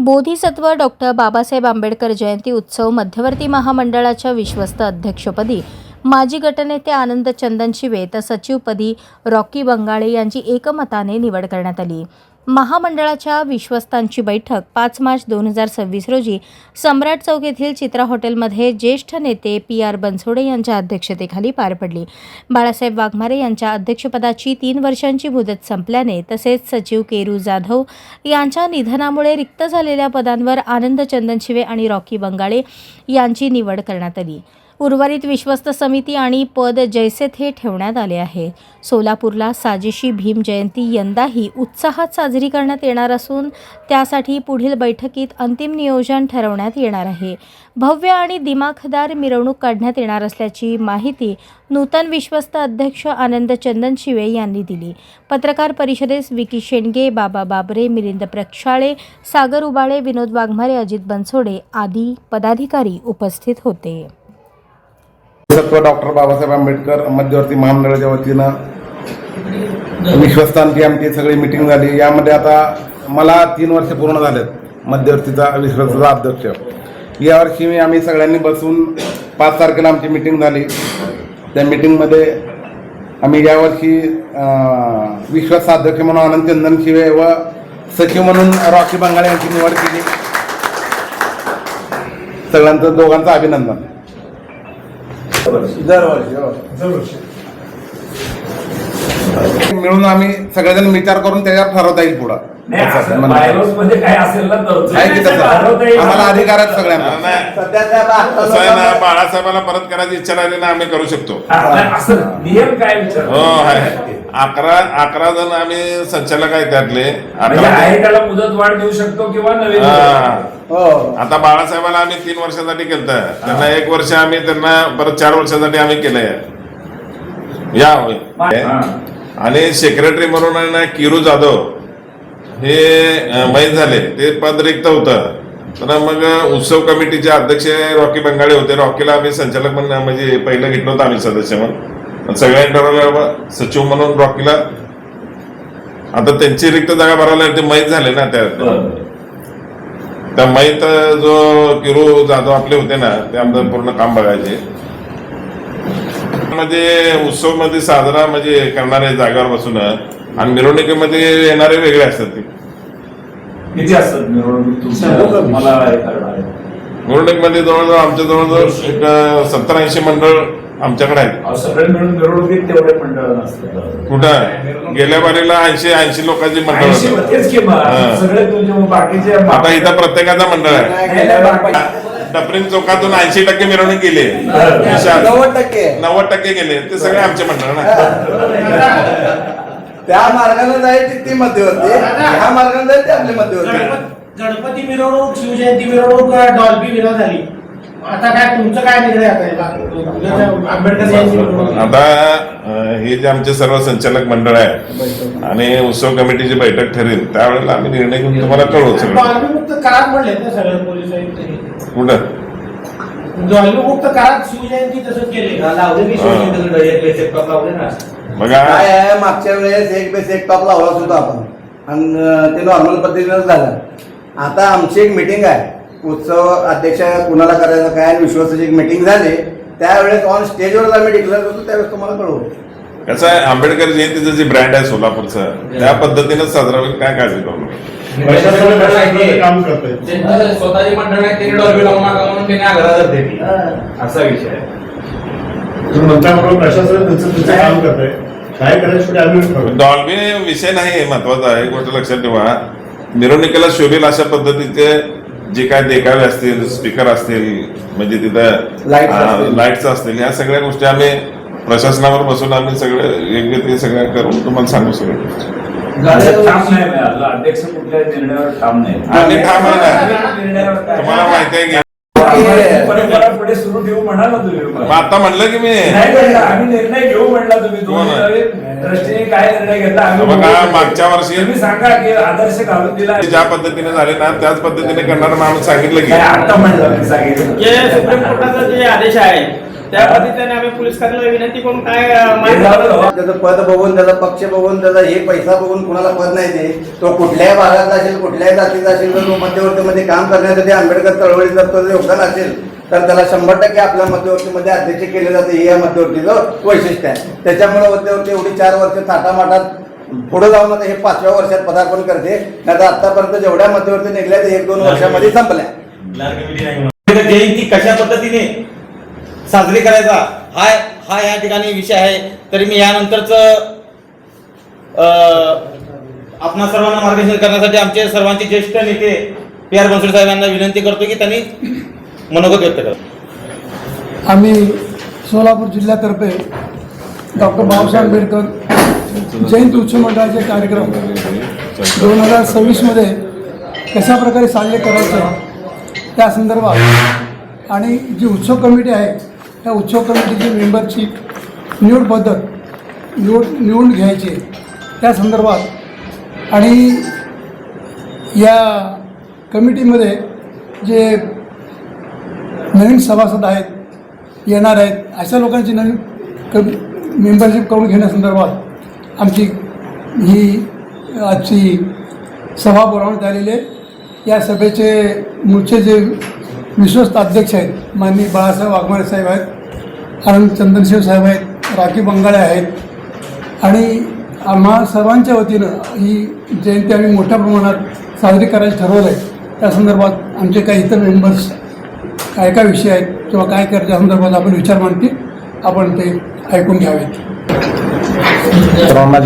Bodhisattva doctor Babasaheb Ambedkar जयंती उत्सव मध्यवर्ती महामंडळाच्या विश्वस्त अध्यक्षपदी माजी गटनेते आनंद चंदन शिवे तर सचिवपदी रॉकी बंगाळे यांची एकमताने निवड करण्यात आली। महामंडळाच्या विश्वस्तांची बैठक 5 मार्च 2026 रोजी सम्राट चौक येथील चित्रा हॉटेलमध्ये ज्येष्ठ नेते PR बनसोडे यांच्या अध्यक्षतेखाली पार पडली। बाळासाहेब वाघमारे यांच्या अध्यक्षपदाची 3 वर्षांची मुदत संपल्याने तसेच सचिव केरू जाधव यांच्या निधनामुळे रिक्त झालेल्या पदांवर आनंद चंदन शिवे आणि रॉकी बंगाळे यांची निवड करण्यात आली। उर्वरित विश्वस्त समिती आणि पद जैसे थे ठेवण्यात आले आहे। सोलापूरला साजेशी भीम जयंती यंदाही उत्साहात साजरी करण्यात येणार असून त्यासाठी पुढील बैठकीत अंतिम नियोजन ठरवण्यात येणार आहे। भव्य आणि दिमाखदार मिरवणूक काढण्यात येणार असल्याची माहिती नूतन विश्वस्त अध्यक्ष आनंद चंदन शिवे यांनी दिली। पत्रकार परिषदेस विकी शेंडगे, बाबा बाबरे, मिलिंद प्रक्षाळे, सागर उबाळे, विनोद वाघमारे, अजित बनसोडे आदी पदाधिकारी उपस्थित होते। बोधिसत्व डॉक्टर बाबासाहेब आंबेडकर मध्यवर्ती महामंडळाच्या वतीनं विश्वस्तांची आमची सगळी मीटिंग झाली। यामध्ये आता मला 3 वर्ष पूर्ण झालेत मध्यवर्तीचा विश्वस्ताचा अध्यक्ष। यावर्षी आम्ही सगळ्यांनी बसून 5 तारखेला आमची मीटिंग झाली। त्या मीटिंगमध्ये आम्ही यावर्षी विश्वस्त अध्यक्ष म्हणून आनंद चंदन शिवे व सचिव म्हणून रॉकी बंगाळे यांची निवड केली। सगळ्यांचं दोघांचं अभिनंदन। दरवर्षी मिळून आम्ही सगळेजण विचार करून त्याच्यावर ठरवता येईल पुढे आम्हाला अधिकार आहेत सगळ्यांना। बाळासाहेबांना परत करायची इच्छा राहिली ना आम्ही करू शकतो। नियम काय विचार हो आहे 11 जण आम्ही संचालक आहेत त्यातले त्याला मुदत वाढ देऊ शकतो किंवा नवीन आता बाळासाहेबांना आम्ही 3 वर्षासाठी केलं, त्यांना 1 वर्ष आम्ही त्यांना परत 4 वर्षासाठी आम्ही केलंय या आणि सेक्रेटरी म्हणून केरू जाधव हे माहीत झाले, ते पद रिक्त होतं। तर मग उत्सव कमिटीचे अध्यक्ष रॉकी बंगाळे होते। रॉकीला आम्ही संचालक म्हणून म्हणजे पहिलं घेतलं होतं आम्ही सदस्य म्हणून, सगळ्यांनी ठरवलं सचिव म्हणून रॉकीला। आता त्यांची रिक्त जागा भरायला ते माहीत झाले ना, त्या माहीत जो केरू जाधव आपले होते ना ते आमचं पूर्ण काम बघायचे। म्हणजे उत्सव मध्ये साजरा म्हणजे करणारे जागेवर बसून आणि मिरवणुकीमध्ये येणारे वेगळे असतात। ते किती असतात मिरवणुकीमध्ये जवळजवळ आमच्या जवळजवळ एक 70-80 मंडळ आमच्याकडे आहेत। सगळे मिळून मिरवणुकीत तेवढे मंडळ नसतात। कुठं गेल्या बारीला 80 लोकांची मंडळ बाकीचे आता इथं प्रत्येकाचा मंडळ आहे। डफरिंग चौकातून 80% मिरवणूक गेली, 90% गेले, ते सगळे आमचे मंडळ ना। त्या मार्गाने जायची ती मध्यवर्ती, ह्या मार्गाने जायची आपली मध्यवर्ती। गणपती मिरवणूक, शिवजयंती मिरवणूक, डॉल्बी मिरवणूक झाली। आता काय तुमचं काय निर्णय आंबेडकर जयंती? आता हे जे आमचे सर्व संचालक मंडळ आहे आणि उत्सव कमिटीची बैठक ठरेल त्यावेळेला आम्ही निर्णय घेऊन तुम्हाला कळवू सगळं। मुक्त करार म्हणले ना सगळ्या पोलीस कुठं मुक्त करार शिवजयंती तसंच केले बघा। काय आहे, मागच्या वेळेस एक टॉप लावला सुद्धा आपण आणि ते नॉर्मल पद्धतीनं झालं। आता आमची एक मीटिंग आहे, उत्सव अध्यक्ष कुणाला करायचं काय विश्वासाची एक मीटिंग झाली, त्यावेळेस ऑन स्टेजवर आम्ही डिक्लेअर करतो, त्यावेळेस तुम्हाला कळवू। कसं आहे, आंबेडकर जयंतीचं जे ब्रँड आहे सोलापूरचं त्या पद्धतीनं साजरा होईल, काय काळजी करू काम करतोय स्वतःची मंडळ आहे त्यांनी डॉल्बी लावून नका म्हणून त्यांनी आग्रह धरते असा विषय आहे। प्रशासन काम करतोय, काय करायचं डॉल्बी विषय नाही, महत्वाचा आहे। गोष्ट लक्षात ठेवा, मिरवणुकीला शोभेल अशा पद्धतीचे जे काय देखावे असतील, स्पीकर असतील, म्हणजे तिथं लाईट्स असतील, या सगळ्या गोष्टी आम्ही प्रशासनावर बसून आम्ही सगळे योग्य ते सगळ्या करून तुम्हाला सांगू सगळ्या गोष्टी। अध्यक्ष कुठल्या निर्णयावर ठाम नाही, आम्ही ठाम आहे ना, तुम्हाला माहिती आहे की परंपरा पुढे सुरू ठेवू म्हणाल ना तुम्ही। आता म्हणलं की मी आम्ही निर्णय घेऊ म्हणला तुम्ही, ट्रस्टीने काय निर्णय घेतला बघा। मागच्या वर्षी तुम्ही सांगा की आदर्श घालून दिला ज्या पद्धतीने झाले ना त्याच पद्धतीने करणार आम्ही सांगितलं की जे सुप्रीम कोर्टाचा जे आदेश आहे त्या पद्धतीने आम्ही पोलीस खात्याला विनंती करून काय माहिती त्याचं पद बघून, त्याचा पक्ष बघून, त्याचा हे पैसा बघून कुणाला पद नाही ते. तो कुठल्याही भागात असेल, कुठल्याही जातीचा असेल, तर तो मध्यवर्तीमध्ये काम करण्यासाठी आंबेडकर चळवळीत जर तो योगदान असेल तर त्याला 100% आपल्या मध्यवर्तीमध्ये अध्यक्ष केले जाते. हे या मध्यवर्तीचं वैशिष्ट्य आहे. त्याच्यामुळे मध्यवर्ती एवढी 4 वर्ष थाटामाटात पुढे जाऊन आता हे 5व्या वर्षात पदार्पण करते. नाही तर आतापर्यंत जेवढ्या मध्यवर्ती निघल्या ते 1-2 वर्षामध्ये संपल्या. जयंती कशा पद्धतीने साजरी करायचा हा या ठिकाणी विषय आहे. तरी मी यानंतरच आपणा सर्वांना मार्गदर्शन करण्यासाठी आमचे सर्वांचे ज्येष्ठ नेते PR बनसोडे साहेब यांना विनंती करतो की त्यांनी मनोगत व्यक्त करा. आम्ही सोलापूर जिल्ह्यातर्फे डॉक्टर बाबासाहेब आंबेडकर जयंती उत्सव मंडळाचे कार्यक्रम 2026 कशा प्रकारे साजरे करायचं त्या संदर्भात आणि जी उत्सव कमिटी आहे त्या उत्सव कमिटीची मेंबरची निवड घ्यायची आहे त्या संदर्भात आणि या कमिटीमध्ये जे नवीन सभासद आहेत येणार आहेत अशा लोकांची नवीन मेंबरशिप करून घेण्यासंदर्भात आमची ही आजची सभा बोलावण्यात आलेली आहे. या सभेचे मूळचे जे विश्वस्त अध्यक्ष आहेत माननीय बाळासाहेब वाघमारे साहेब आहेत, आनंद चंदनशिव साहेब आहेत, राखी बंगाळे आहेत आणि आम्हा सर्वांच्या वतीनं ही जयंती आम्ही मोठ्या प्रमाणात साजरी करायचं ठरवलं आहे. त्या संदर्भात आमचे काही इतर मेंबर्स काय काय विषय आहेत किंवा काय करायच्या संदर्भात आपण विचार मांडतील, आपण ते ऐकून घ्यावेत. सर्वांना